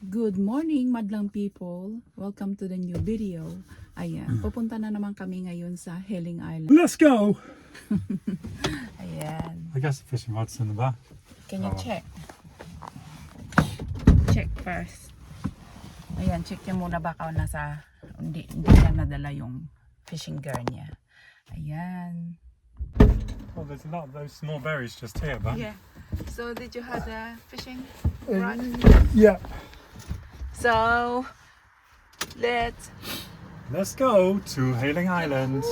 Good morning, madlang people. Welcome to the new video. Ayan, pupunta na naman kami ngayon sa Heling Island. Let's go! Ayan. I guess the fishing rod's in the back. Can you Oh. check? Check first. Ayan, check niya muna baka hindi niya nadala yung fishing gear niya. Ayan. Oh, there's a lot of those small berries just here, but Yeah. So, did you have the fishing rod? yeah. So, Let's go to Hailing Island,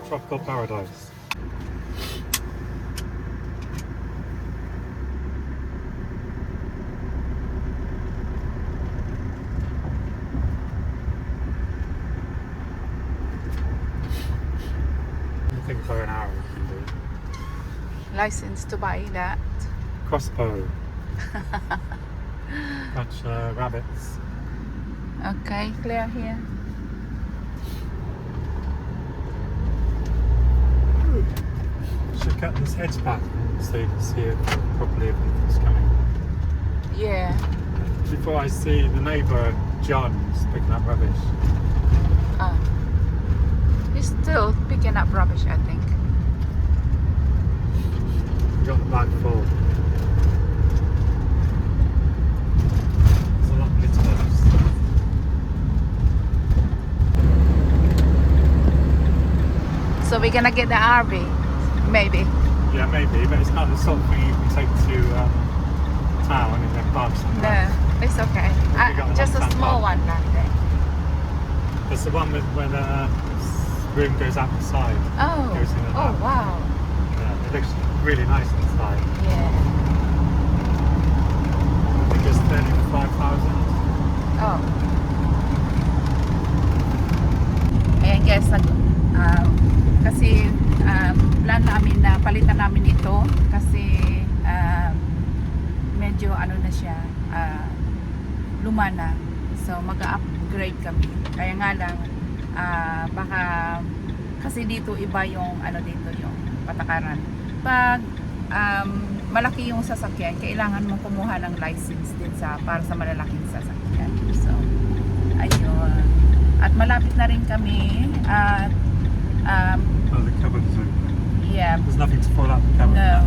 tropical paradise. I think for an hour we can do. license to buy that. Crossbow. Catch rabbits. Okay, clear here. Should cut this hedge back so you can see it properly if it's coming. Yeah. Before I see the neighbour John's picking up rubbish. He's still picking up rubbish, I think. We got the bag full. There's a lot of kids' clothes. So we're gonna get the RV, maybe. Yeah, maybe, but it's not the sort of thing you can take to town and then park somewhere. No, it's okay. We got Just a one small time one like that. There's the one where the room goes out the side. Oh, Goes in and oh out. wow. Yeah, it looks really nice inside. Yeah. I think it's 35,000. Oh. Ayan guys, kasi plan namin na palitan namin ito kasi medyo ano na siya, luma na. So mag-upgrade kami. Kaya nga lang baka kasi dito iba yung ano dito yung patakaran. Pag malaki yung sasakyan, kailangan mong kumuha ng license din para sa malalaking sasakyan. So ayun. At malapit na rin kami at Oh, the cupboard is open. yeah, There's nothing to fall out the cupboard. no.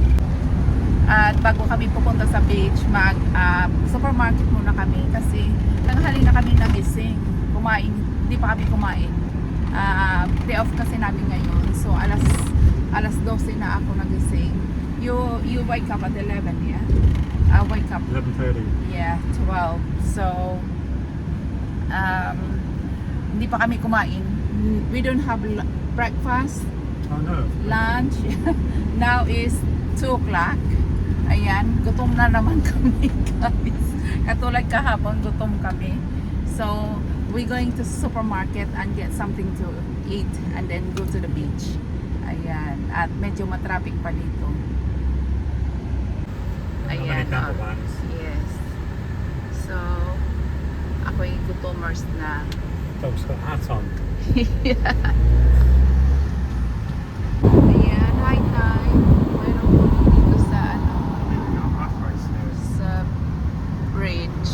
At bago kami pupunta sa beach, supermarket muna kami kasi tanghali na kami nagising. Kumain, hindi pa kami kumain. Day off kasi namin ngayon. So alas 12 na ako nagising. You wake up at 11, yeah? Wake up 11:30. yeah, 12. So hindi pa kami kumain. We don't have breakfast, Oh no. lunch. Now is 2 o'clock. Ayan, gutom na naman kami guys. Katulad kahapon, gutom kami. So, we're going to supermarket and get something to eat and then go to the beach. Ayan, at medyo matraffic pa dito. Not many Ayan, camper vans. yes. So, ako'y gutomers na. Dog's got hats on. Ayan, hi Tay. Mayroon po dito sa sa bridge.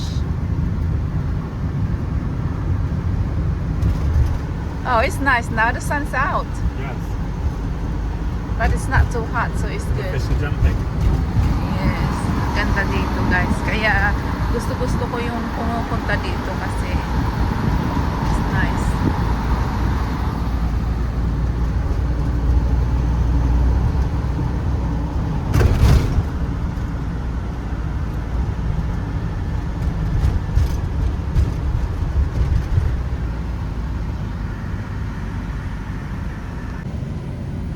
Oh, it's nice now. The sun's out, Yes. but it's not too hot, so it's good. Fish are jumping. Yes, ganda dito guys. Kaya gusto ko yung pumupunta dito kasi it's nice.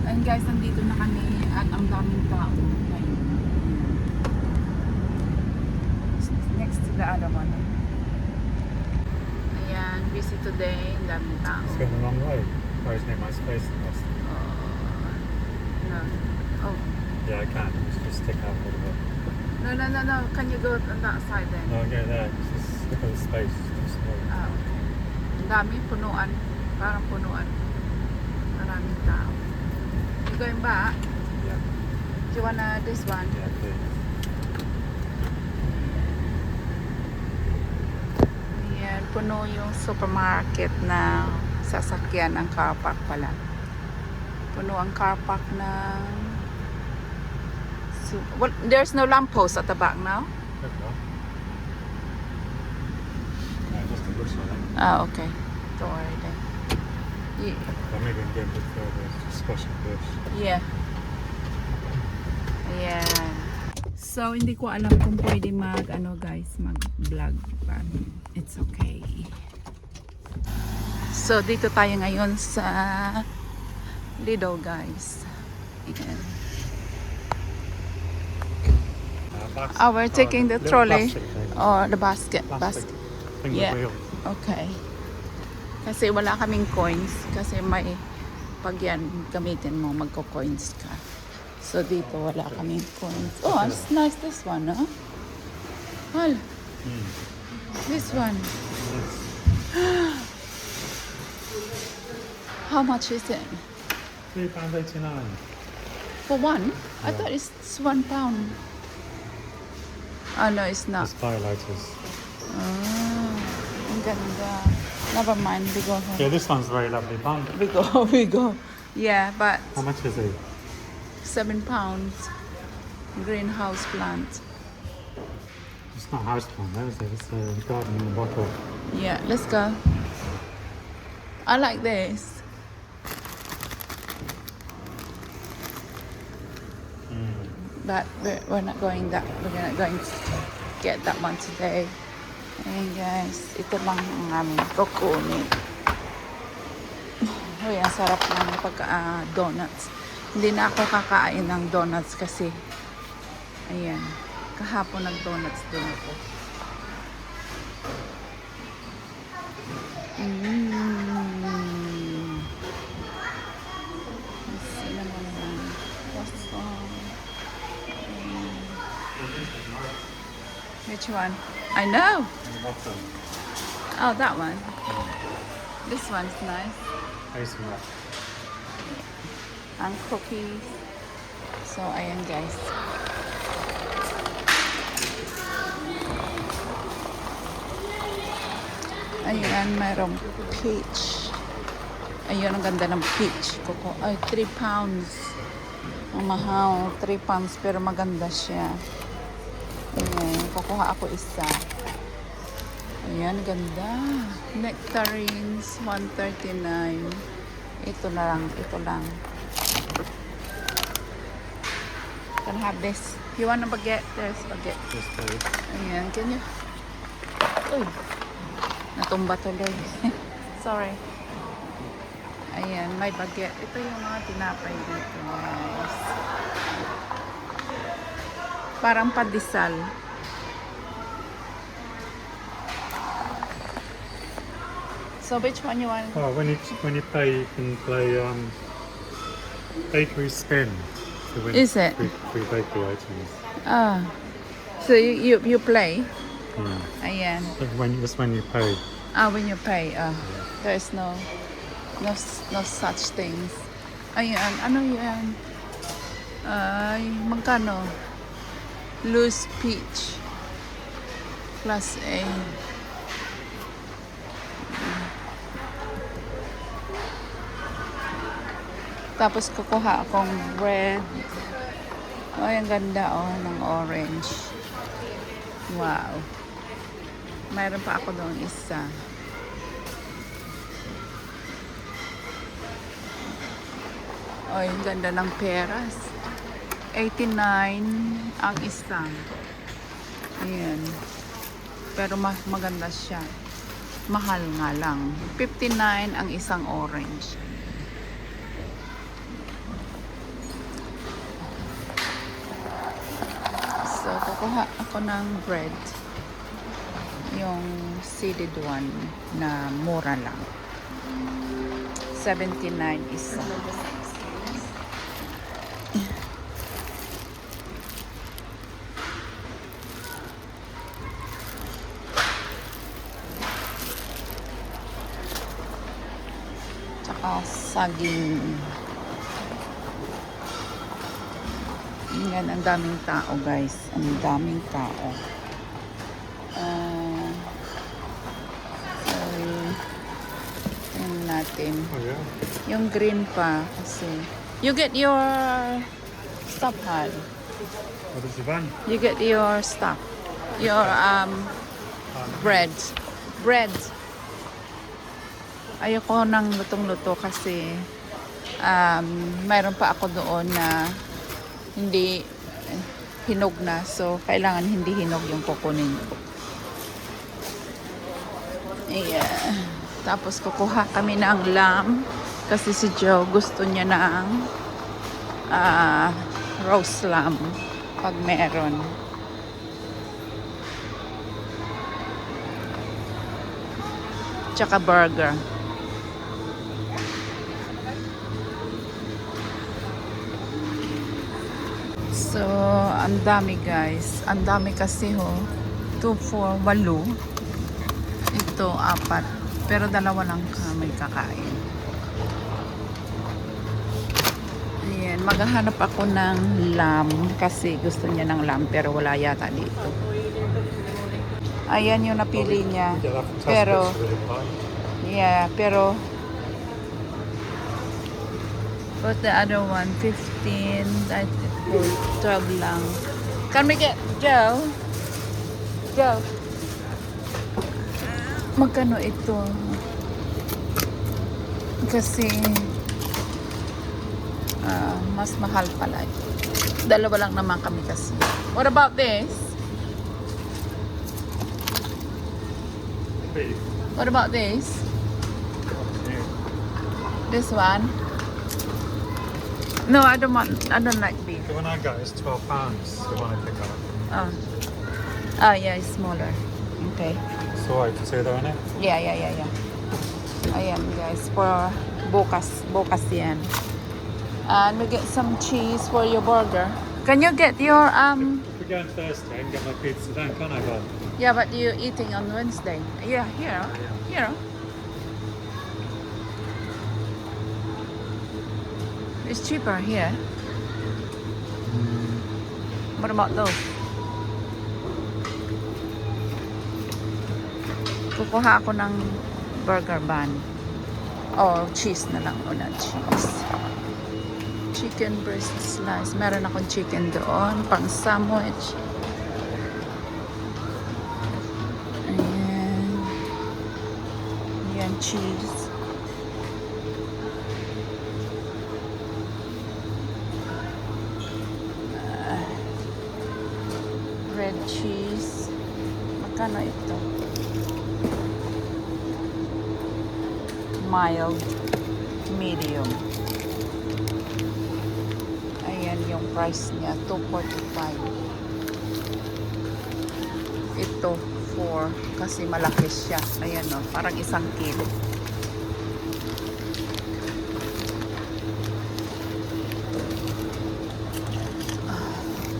And guys, nandito na kami at ang daming tao ngayon. Next to the other one. Ayan, busy today. Ang daming tao. It's going the wrong way. Whereas near my space. No. Oh. Yeah, I can. Just stick out a little bit. No. Can you go on that side then? No, I'll go there. Just look at the space. It's too small. Okay. Ang dami, punuan. Parang punuan. Maraming tao. You going back? Yeah. Do you wanna this one? Yeah, please. puno yung supermarket na sasakyan ng car park pala. Puno ang car park ng... So, well, there's no lamppost at the back now? Okay. No, just the bush on it. Ah, okay. Don't worry then. Or maybe we can get a bit further to squash the bush. Yeah. Ayan. So, hindi ko alam kung pwede mag-vlog. But it's okay. So, dito tayo ngayon sa Lido, guys. Ayan. We're taking the trolley. Or the basket. Plastic thing Yeah. with wheel. Okay. Kasi wala kaming coins. Kasi may pag yan gamitin mo, magko-coins ka. So dito wala kaming coins. Oh, it's nice this one, huh? Well, this one. How much is it? £3.89. For one? I Yeah. thought it's £1. Oh no, it's not. It's firelights. Ah, ang ganda. Never mind, we go home. Yeah, this one's very lovely plant. We go. Yeah, but How much is it? £7. Greenhouse plant. It's not house plant, though, is it? It's a garden in a bottle. Yeah, let's go. I like this. But we're not going that. We're not going to get that one today. Ayan guys, ito lang ang aming kukunin. Uy, ang sarap ng donuts. Hindi na ako kakain ng donuts kasi ayan, kahapon nag-donuts din ako. Cinnamon one. Croissant. Which one? I know. In the bottle. Oh, that one. This one's nice. Hazelnut. And cookies. So, ayan guys. Ayan, mayroong peach. Ayun, ang ganda ng peach. Kuko. Ay, £3. Ang mahal. £3 pero maganda siya. Ayan, kukuha ako isa. Ayan, ganda. Nectarines, $1.39. Ito na lang, ito lang. Can I have this? You want a baguette? There's baguette. Yes, please. Ayan, can you? Uy, natumba tuloy. Sorry. Ayan, may baguette. Ito yung mga tinapay dito, guys. Parang pandesal. So which one you want? Oh, when you pay, you can play bakery spin to win Is it? free bakery items. Ah. So you play? Yeah. Ayan. That's when you pay. Ah, when you pay. There's no such things. Ayan, ano yan? Ay, magkano? Loose peach. Class A. Tapos kukuha akong bread. Ay, ang ganda ng orange. Wow. Mayroon pa ako doon isa. Ay, ang ganda ng peras. 89 ang isang. Ayan. Pero maganda siya. Mahal nga lang. 59 ang isang orange. So, kukuha ako ng bread. Yung seeded one na mura lang. 79 isa. Tsaka saging. Yan, ang daming tao guys. Ang daming tao. natin. Oh yeah. Yung green pa kasi. You get your stuff, hon. What is the van? You get your stuff. Your bread. Bread. Ayoko ng lutong-luto kasi mayroon pa ako doon na hindi hinog na. So, kailangan hindi hinog yung kukunin ko. Yeah. Tapos kukuha kami ng lamb kasi si Joe gusto niya ng roast lamb pag meron. Tsaka burger. So, ang dami guys. Ang dami kasi 2, 4, 8. Ito, 4. Pero 2 lang kami kakain. Ayan, maghahanap ako ng lamb kasi gusto niya ng lamb pero wala yata dito. Ayan yung napili niya. Yeah, that fantastic. Pero, Really fun. yeah, pero what's the other one? 15, I think 12 lang. Can we get Joe? Joe? Magkano ito? Kasi mas mahal pala. 2 lang naman kami kasi. What about this? Beef. What about this? Yeah. This one? No, I don't like beef. The one I got is £12. The one I pick up. Oh yeah, it's smaller. Okay. So I can say that on it. Yeah. Ayan guys, for bukas yan. And we get some cheese for your burger. Can you get your If we go on Thursday, I can get my pizza then, can't I, Bob? yeah, but you're eating on Wednesday. Yeah, here. It's cheaper here. What about those? Kukuha ako ng burger bun. Oh, cheese na lang. O na cheese. Chicken breast slice. Meron akong chicken doon. Pang sandwich. Ayan. Ayan, cheese. Red cheese. Magkano ito? Mild. Medium. Ayan yung price niya. $2.45. Ito, 4. Kasi malaki siya. Ayan o. Parang 1 kilo.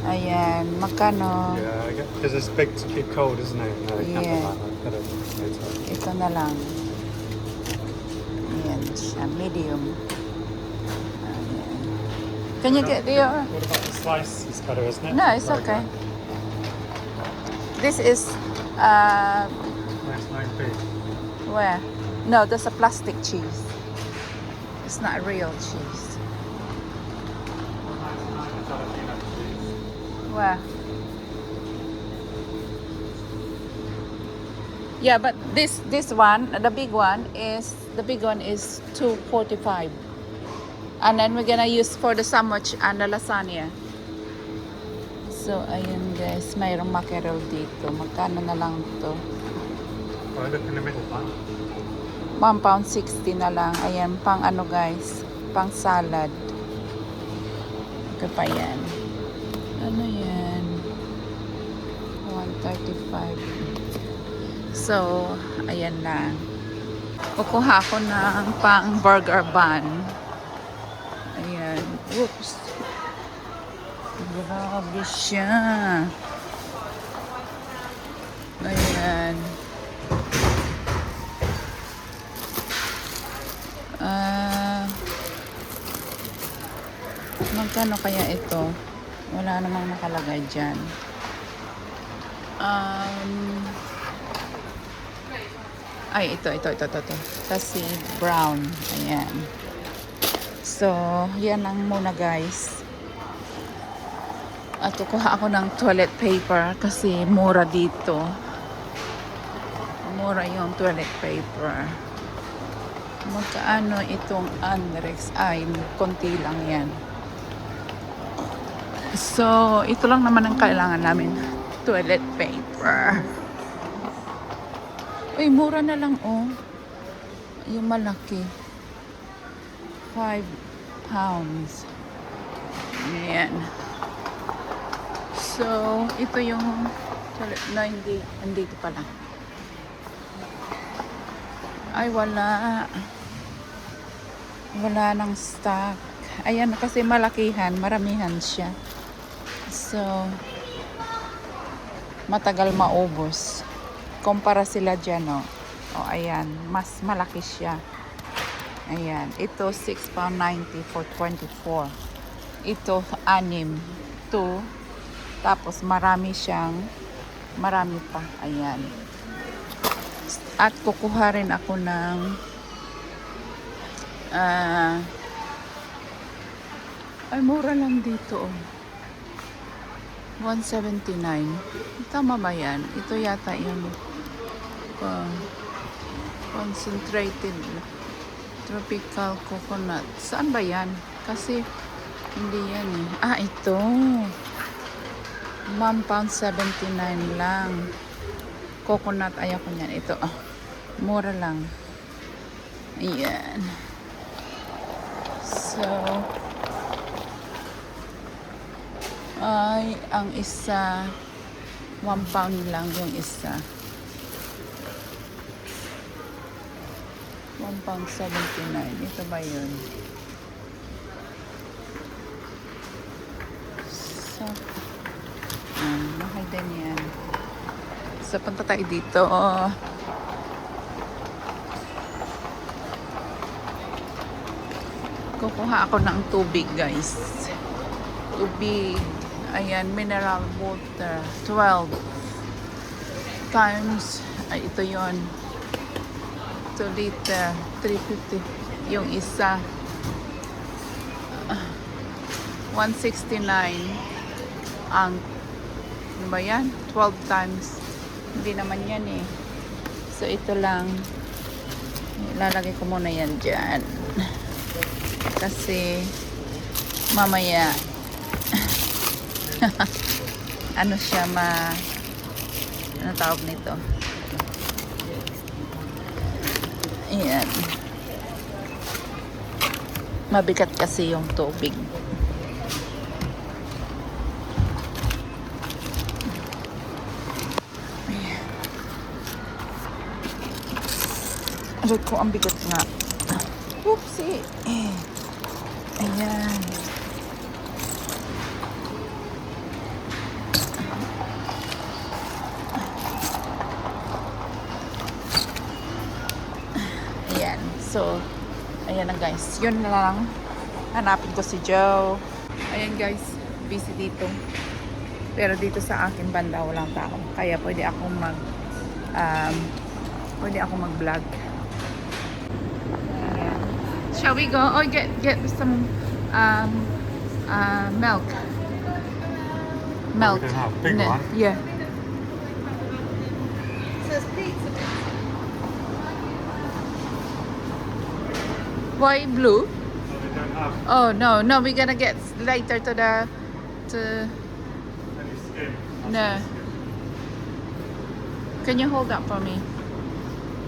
Ayan. Magkano? Yeah, because it's big to keep cold, isn't it? No, I can't Yeah. buy that. Later. Ito na lang. Ayan siya. Medium. Ayan. Can you get your... What about the slice? It's better, isn't it? No, it's okay. This is... Nice 9p. where? No, that's a plastic cheese. It's not real cheese. Where? Yeah, but this one, the big one is $2.45. And then we're gonna use for the sandwich and the lasagna. So ayun guys, mayroong mackerel dito. Magkano na lang to? Well, look in the middle one. £1.60 na lang. Ayan, pang ano guys, pang salad. Ito pa yan. Ano yan? 135. So, ayan lang. Kukuha ako ng pang burger bun. Ayan. Oops. Grabe siya. Ayan. Magkano kaya ito? Wala namang nakalagay dyan. Ay, ito. Kasi brown. Ayan. So, yan lang muna guys. At kukuha ako ng toilet paper kasi mura dito. Mura yung toilet paper. Magkaano itong Andrex? Ay, konti lang yan. So, ito lang naman ang kailangan namin. Toilet paper. Uy, mura na lang oh. Yung malaki. 5 pounds. Ayan. So, ito yung toilet na hindi pala. Ay, wala. Wala nang stock. Ayan, kasi malakihan, maramihan siya. So, matagal maubos. Kumpara sila dyan, oh. O, ayan, mas malaki siya. Ayan, ito 6 pound 90 for 24. Ito, 6. 2. Tapos, marami pa. Ayan. At kukuha rin ako ng ay mura lang dito oh. 179. Tama ba yan? Ito yata yung concentrated tropical coconut. Saan ba yan? Kasi hindi yan eh. Ah, ito. 1 pound 79 lang. Coconut, ayoko niyan. Ito, oh. Mura lang. Ayan. So, ay, ang isa, 1 pound lang yung isa. 1 pound 79. Ito ba yun? So, mahal din yan. So, punta tayo dito. Kukuha ako ng tubig, guys. Tubig. Ayan, mineral water. 12 times. Ay, ito yon 2 liter. 350. Yung isa. 169. Ang ano ba yan? 12 times. Hindi naman yan eh. So, ito lang. Ilalagay ko muna yan dyan. Kasi, mamaya, ano siya ano tawag nito? Ayan. Mabigat kasi yung tubig. Aray ko, ang bigat nga. Oopsie. Ayan. Ayan. So, ayan na guys. Yun na lang. Hanapin ko si Joe. Ayan guys. Busy dito. Pero dito sa akin banda walang tao. Kaya pwede akong mag-vlog. Shall we go? Oh, get some milk. Milk. We can have a big one. Yeah. Says pizza. Why blue? So they don't have Oh no, we're gonna get later to any skin. No. Can you hold that for me?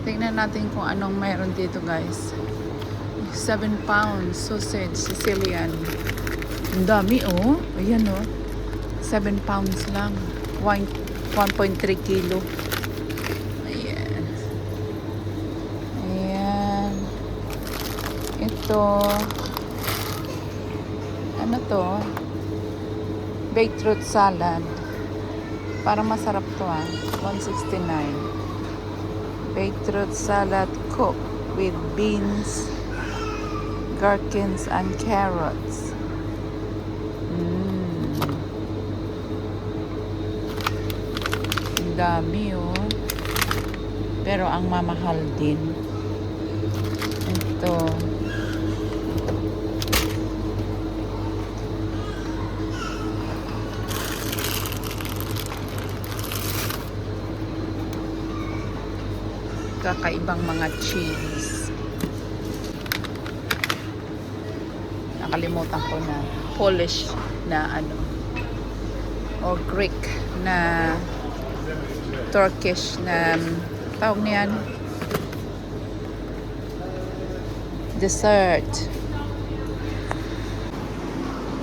Tingnan natin kung anong mayroon dito, guys. 7 pounds sausage Sicilian. Ang dami oh. Ayan oh. 7 pounds lang. 1.3 kilo. Ayan. Ayan. Ito. Ano to? Beetroot salad. Parang masarap to ah. 169. Beetroot salad cooked with beans, gherkins, and carrots. Ang dami oh. Pero ang mamahal din. Ito. Kakaibang mga chilies. Nakalimutan ko na. Polish na ano. O Greek na Turkish na tawag niyan. Dessert.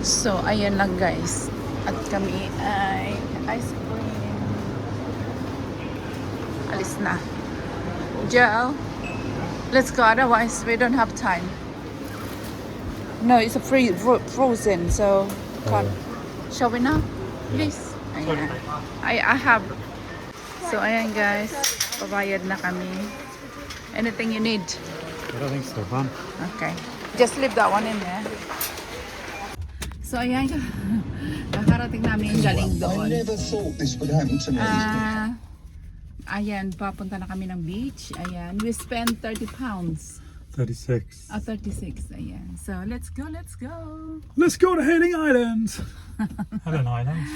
So, ayan lang guys. At kami ay ice cream. Alis na. Joe, let's go. Otherwise, we don't have time. No, it's a frozen, so can't. Shall we now? Please. Ayan. I have. So, ayan guys. Pabayad na kami. Anything you need? I don't think so, man. Okay. Just leave that one in there. So, ayan. Nakarating namin yung galing doon. never thought this would happen to me. Ayan, papunta na kami ng beach. Ayan, we spent 30 pounds. 36. 36, ayan. So, let's go, let's go. Let's go to Henning Islands. Helen Islands.